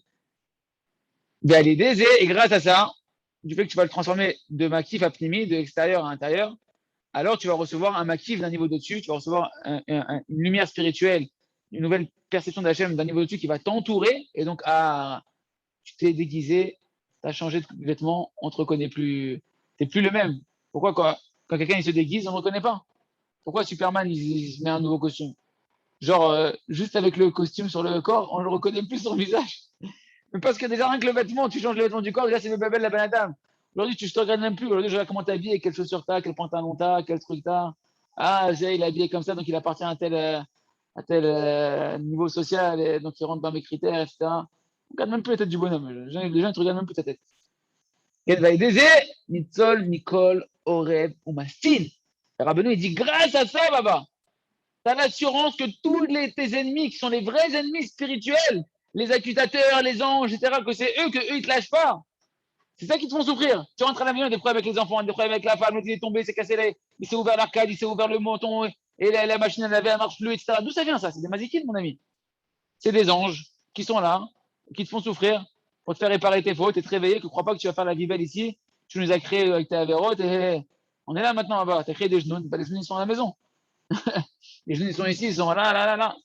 Et grâce à ça, du fait que tu vas le transformer de makif à pnimi, de extérieur à intérieur, alors tu vas recevoir un makif d'un niveau au-dessus, tu vas recevoir une lumière spirituelle, une nouvelle perception d'Hachem d'un niveau au-dessus qui va t'entourer. Et donc, tu t'es déguisé, tu as changé de vêtements, on ne te reconnaît plus. Tu n'es plus le même. Pourquoi quand quelqu'un il se déguise, on ne reconnaît pas? Pourquoi Superman il se met un nouveau costume? Genre, juste avec le costume sur le corps, on ne le reconnaît plus son visage. Mais parce que déjà, rien que le vêtement, tu changes le vêtement du corps, déjà, c'est le bébé de la banadame. Aujourd'hui, tu ne te regardes même plus. Aujourd'hui, je regarde comment tu es habillé, quelle chaussure tu as, quel pantalon tu as, quel truc tu as. Ah, il est habillé comme ça, donc il appartient à tel niveau social, et donc il rentre dans mes critères, etc. On ne regarde même plus la tête du bonhomme. Les gens ne te regardent même plus ta tête. Et Nitzol, Nicole, Oreb ou Mastin. Le Rabbeinu, il dit grâce à ça, Baba, tu as l'assurance que tous tes ennemis, qui sont les vrais ennemis spirituels, les accusateur, les anges, etc., que c'est eux, ils ne te lâchent pas. C'est ça qui te font souffrir. Tu rentres à la maison, il y a des problèmes avec les enfants, des problèmes avec la femme, il est tombé, il s'est cassé, il s'est ouvert l'arcade, il s'est ouvert le menton, et la machine, elle marche plus, etc. D'où ça vient ça? C'est des mazikines, mon ami. C'est des anges qui sont là, qui te font souffrir pour te faire réparer tes fautes et te réveiller, que ne crois pas que tu vas faire la vie belle ici. Tu nous as créé avec ta avérote et on est là maintenant là-bas. Tu as créé des genoux, les genoux ils sont à la maison. Les genoux ils sont ici, ils sont là, là, là, là.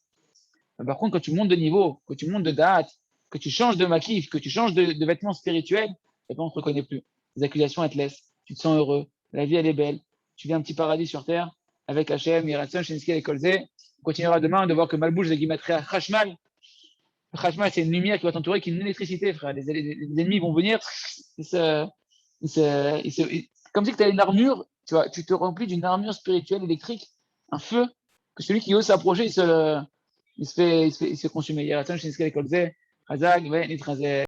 Par contre, quand tu montes de niveau, que tu montes de date, que tu changes de maquif, que tu changes de vêtements spirituels, et ben on ne te reconnaît plus. Les accusations, elles te laissent. Tu te sens heureux. La vie, elle est belle. Tu vis un petit paradis sur terre avec Hachem, Yiratson, Shinski et Kolze. On continuera demain de voir que Malbouche, c'est Gimatria Hashmal. Hashmal, c'est une lumière qui va t'entourer, qui est une électricité, frère. Les ennemis vont venir. Comme si tu as une armure, tu te remplis d'une armure spirituelle, électrique, un feu, que celui qui ose s'approcher, il se fait consumer. Yaraton, Shinski et Kolze. Hazag, Nitrazé.